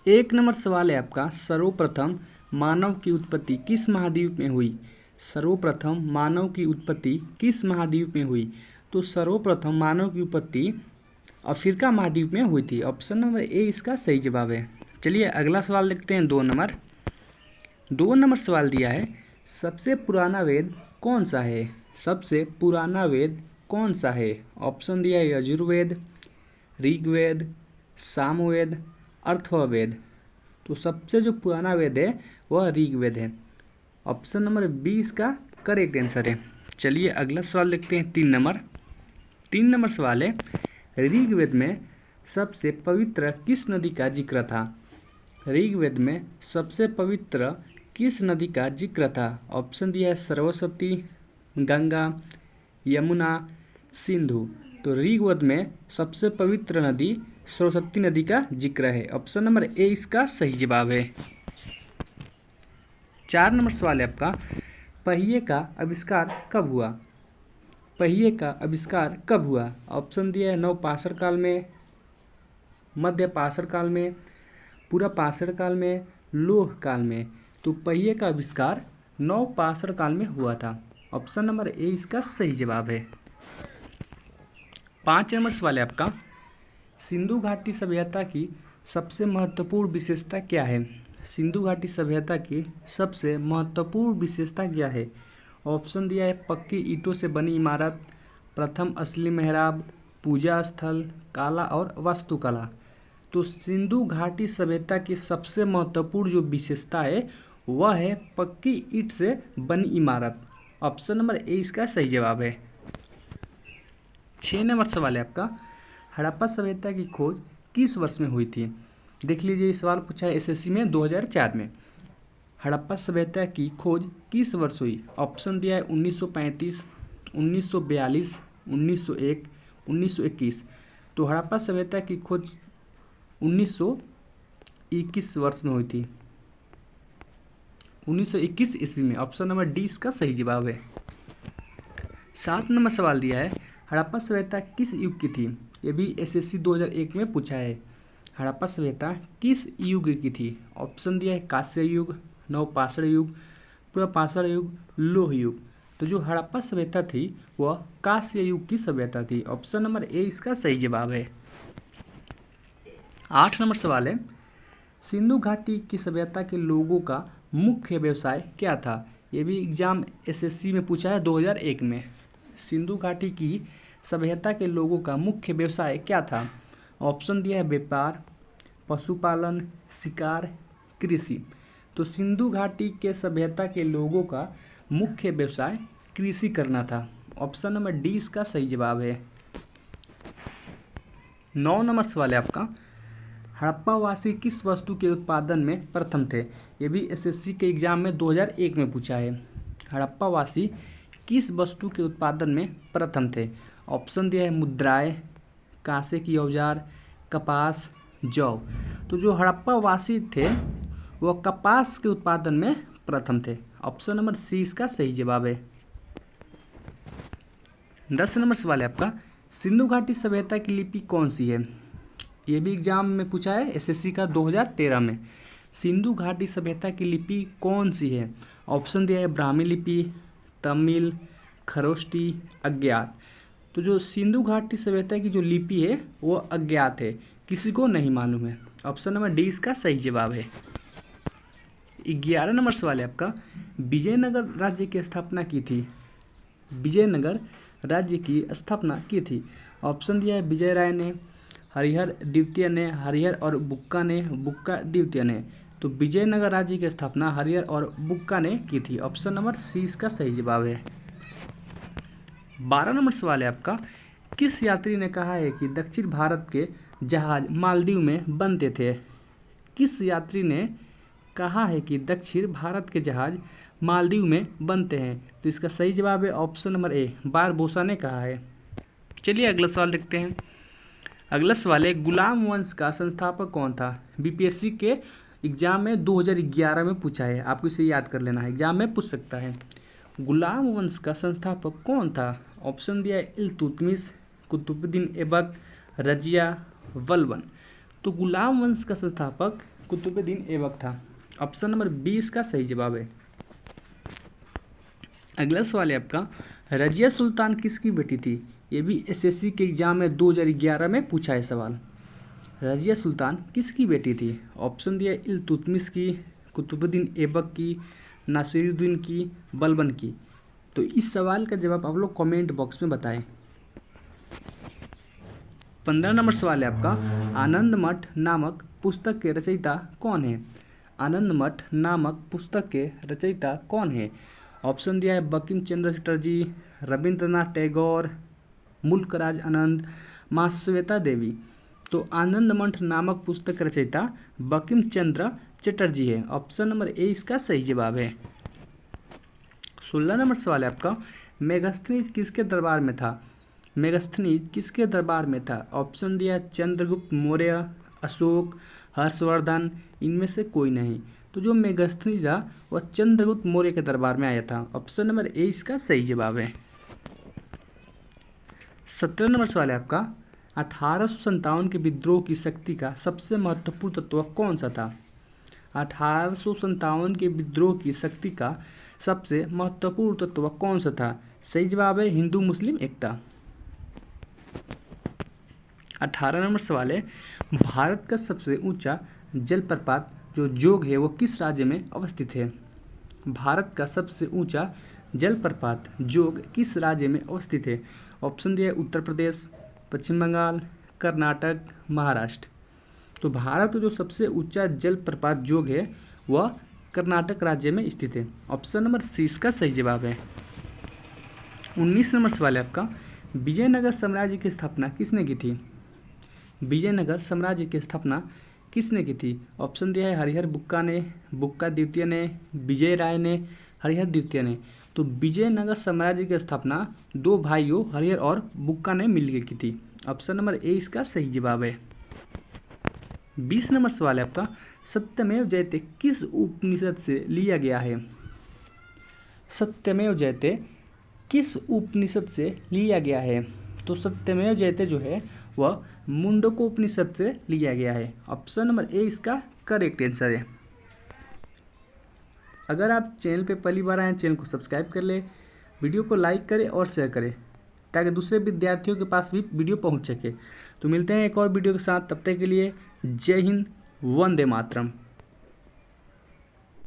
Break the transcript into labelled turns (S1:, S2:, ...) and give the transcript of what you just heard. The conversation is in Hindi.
S1: एक नंबर सवाल है आपका, सर्वप्रथम मानव की उत्पत्ति किस महाद्वीप में हुई। सर्वप्रथम मानव की उत्पत्ति किस महाद्वीप में हुई। तो सर्वप्रथम मानव की उत्पत्ति अफ्रीका महाद्वीप में हुई थी। ऑप्शन नंबर ए इसका सही जवाब है। चलिए अगला सवाल देखते हैं। 2 नंबर सवाल दिया है, सबसे पुराना वेद कौन सा है। सबसे पुराना वेद कौन सा है। ऑप्शन दिया है यजुर्वेद, ऋग्वेद, सामवेद, अथर्ववेद। तो सबसे जो पुराना वेद है वह ऋग्वेद है। ऑप्शन नंबर बी इसका करेक्ट आंसर है। चलिए अगला सवाल देखते हैं। 3 नंबर सवाल है, ऋग्वेद में सबसे पवित्र किस नदी का जिक्र था। ऋग्वेद में सबसे पवित्र किस नदी का जिक्र था। ऑप्शन दिया है सरस्वती, गंगा, यमुना, सिंधु। तो ऋग्वेद में सबसे पवित्र नदी सरस्वती नदी का जिक्र है। ऑप्शन नंबर ए इसका सही जवाब है। 4 नंबर सवाल है आपका, पहिए का आविष्कार कब हुआ। पहिए का आविष्कार कब हुआ। ऑप्शन दिया है नवपाषाण काल में, मध्य पाषाण काल में, पूरा पाषाण काल में, लौह काल में। तो पहिए का आविष्कार नवपाषाण काल में हुआ था। ऑप्शन नंबर ए इसका सही जवाब है। 5 नंबर सवाल है आपका, सिंधु घाटी सभ्यता की सबसे महत्वपूर्ण विशेषता क्या है। सिंधु घाटी सभ्यता की सबसे महत्वपूर्ण विशेषता क्या है। ऑप्शन दिया है पक्की ईंटों से बनी इमारत, प्रथम असली मेहराब, पूजा स्थल, कला और वास्तुकला। तो सिंधु घाटी सभ्यता की सबसे महत्वपूर्ण जो विशेषता है वह है पक्की ईंट से बनी इमारत। ऑप्शन नंबर ए इसका सही जवाब है। 6 नंबर सवाल है आपका, हड़प्पा सभ्यता की खोज किस वर्ष में हुई थी। देख लीजिए, ये सवाल पूछा है एसएससी में 2004 में। हड़प्पा सभ्यता की खोज किस वर्ष हुई। ऑप्शन दिया है 1935, 1942, 1901, 1921। तो हड़प्पा सभ्यता की खोज 1921 वर्ष में हुई थी, 1921 ईस्वी में। ऑप्शन नंबर डी इसका सही जवाब है। 7 नंबर सवाल दिया है, हड़प्पा सभ्यता किस युग की थी। ये भी एसएससी 2001 में पूछा है। हड़प्पा सभ्यता किस युग की थी। ऑप्शन दिया है कांस्य युग, नवपाषाण युग, पुरापाषाण युग, लौह युग। तो जो हड़प्पा सभ्यता थी वह कांस्य युग की सभ्यता थी। ऑप्शन नंबर ए इसका सही जवाब है। 8 नंबर सवाल है, सिंधु घाटी की सभ्यता के लोगों का मुख्य व्यवसाय क्या था। ये भी एग्जाम एसएससी में पूछा है 2001 में। सिंधु घाटी की सभ्यता के लोगों का मुख्य व्यवसाय क्या था। ऑप्शन दिया है व्यापार, पशुपालन, शिकार, कृषि। तो सिंधु घाटी के सभ्यता के लोगों का मुख्य व्यवसाय कृषि करना था। ऑप्शन नंबर डी इसका सही जवाब है। 9 नंबर सवाल है आपका, हड़प्पावासी किस वस्तु के उत्पादन में प्रथम थे। ये भी एसएससी के एग्जाम में 2001 में पूछा है। हड़प्पावासी किस वस्तु के उत्पादन में प्रथम थे। ऑप्शन दिया है मुद्राएं, कांसे की औजार, कपास, जौ। तो जो हड़प्पावासी थे वह कपास के उत्पादन में प्रथम थे। ऑप्शन नंबर सी इसका सही जवाब है। 10 नंबर सवाल है आपका, सिंधु घाटी सभ्यता की लिपि कौन सी है। ये भी एग्जाम में पूछा है एसएससी का 2013 में। सिंधु घाटी सभ्यता की लिपि कौन सी है। ऑप्शन दिया है ब्राह्मी लिपि, तमिल, खरोष्टी, अज्ञात। तो जो सिंधु घाटी सभ्यता की जो लिपि है वो अज्ञात है, किसी को नहीं मालूम है। ऑप्शन नंबर डी इसका सही जवाब है। 11 नंबर सवाल है आपका, विजयनगर राज्य की स्थापना की थी। विजयनगर राज्य की स्थापना की थी। ऑप्शन दिया है विजय राय ने, हरिहर द्वितीय ने, हरिहर और बुक्का ने, बुक्का द्वितीय ने। तो विजयनगर राज्य की स्थापना हरिहर और बुक्का ने की थी। ऑप्शन नंबर सी इसका सही जवाब है। 12 नंबर सवाल है आपका, किस यात्री ने कहा है कि दक्षिण भारत के जहाज मालदीव में बनते थे। किस यात्री ने कहा है कि दक्षिण भारत के जहाज मालदीव में बनते हैं। तो इसका सही जवाब है ऑप्शन नंबर ए, बारबोसा ने कहा है। चलिए अगला सवाल देखते हैं। अगला सवाल है, गुलाम वंश का संस्थापक कौन था। बीपीएससी के एग्जाम में 2011 में पूछा है, आपको इसे याद कर लेना है, एग्जाम में पूछ सकता है। गुलाम वंश का संस्थापक कौन था। ऑप्शन दिया है इल्तुतमिश, कुतुबुद्दीन ऐबक, रजिया, बलबन। तो गुलाम वंश का संस्थापक कुतुबुद्दीन ऐबक था। ऑप्शन नंबर 20 का सही जवाब है। अगला सवाल है आपका, रजिया सुल्तान किसकी बेटी थी? ये भी एसएससी के एग्जाम में 2011 में पूछा है सवाल। रजिया सुल्तान किसकी बेटी थी? ऑप्शन दिया इल्तुतमिश की, कुतुबुद्दीन ऐबक की, नासिरुद्दीन की, बलबन की। तो इस सवाल का जवाब आप लोग कमेंट बॉक्स में बताएं। 15 नंबर सवाल है आपका, आनंद मठ नामक पुस्तक के रचयिता कौन है? आनंद मठ नामक पुस्तक के रचयिता कौन है? ऑप्शन दिया है बंकिम चंद्र चटर्जी, रविंद्रनाथ टैगोर, मुल्कराज आनंद, महाश्वेता देवी। तो आनंद मठ नामक पुस्तक के रचयिता बंकिम चंद्र चटर्जी है। ऑप्शन नंबर ए इसका सही जवाब है। 16 नंबर सवाल है आपका, मेगास्थनीज किसके दरबार में था? मेगास्थनीज किसके दरबार में था? ऑप्शन दिया चंद्रगुप्त मौर्य, अशोक, हर्षवर्धन, इनमें से कोई नहीं। तो जो मेगास्थनीज था वह चंद्रगुप्त मौर्य के दरबार में आया था। ऑप्शन नंबर ए इसका सही जवाब है। 17 नंबर सवाल है आपका, 1857 के विद्रोह की शक्ति का सबसे महत्वपूर्ण तत्व कौन सा था? 1857 के विद्रोह की शक्ति का सबसे महत्वपूर्ण तत्व कौन सा था? सही जवाब है हिंदू मुस्लिम एकता। 18 नंबर सवाल है, भारत का सबसे ऊंचा जलप्रपात जो जोग है वो किस राज्य में अवस्थित है? भारत का सबसे ऊंचा जलप्रपात जोग किस राज्य में अवस्थित है? ऑप्शन दिया उत्तर प्रदेश, पश्चिम बंगाल, कर्नाटक, महाराष्ट्र। तो भारत का जो सबसे ऊंचा जलप्रपात जोग है वह कर्नाटक राज्य में स्थित है। ऑप्शन नंबर सी इसका सही जवाब है। 19 नंबर सवाल है आपका, विजयनगर साम्राज्य की स्थापना किसने की थी? विजयनगर साम्राज्य की स्थापना किसने की थी? ऑप्शन दिया है हरिहर बुक्का ने, बुक्का द्वितीय ने, विजय राय ने, हरिहर द्वितीय ने। तो विजयनगर साम्राज्य की स्थापना दो भाइयों हरिहर और बुक्का ने मिलकर की थी। ऑप्शन नंबर ए इसका सही जवाब है। 20 नंबर सवाल है आपका, सत्यमेव जयते किस उपनिषद से लिया गया है? सत्यमेव जयते किस उपनिषद से लिया गया है? तो सत्यमेव जयते जो है वह मुंडकोपनिषद से लिया गया है। ऑप्शन नंबर ए इसका करेक्ट आंसर है। अगर आप चैनल पे पहली बार आए चैनल को सब्सक्राइब कर ले, वीडियो को लाइक करें और शेयर करें ताकि दूसरे विद्यार्थियों के पास भी वीडियो पहुंच सके। तो मिलते हैं एक और वीडियो के साथ, तब तक के लिए जय हिंद, वंदे मातरम।